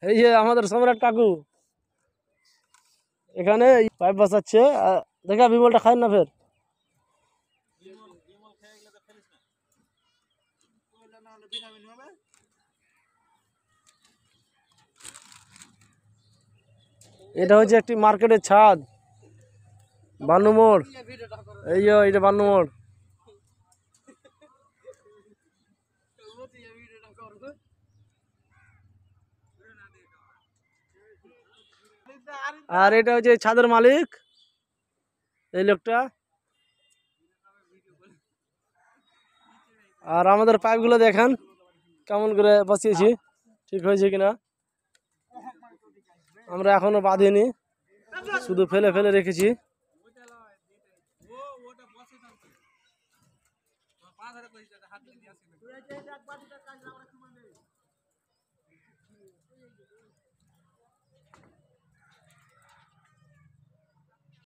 এই যে আমাদের সম্রাট কাকু এখানে পাইপ বসাচ্ছে। দেখা বিমলটা খায় না ফের। এটা হচ্ছে একটি মার্কেটের ছাদ, বান্নু মোড়। এই যে এটা বান্নু মোড়। আর এটা হচ্ছে ছাদের মালিক, এই লোকটা। আর আমাদের পাইপগুলো দেখেন কেমন করে বসিয়েছি, ঠিক হয়েছে কিনা। আমরা এখনো বাঁধিনি, শুধু ফেলে ফেলে রেখেছি।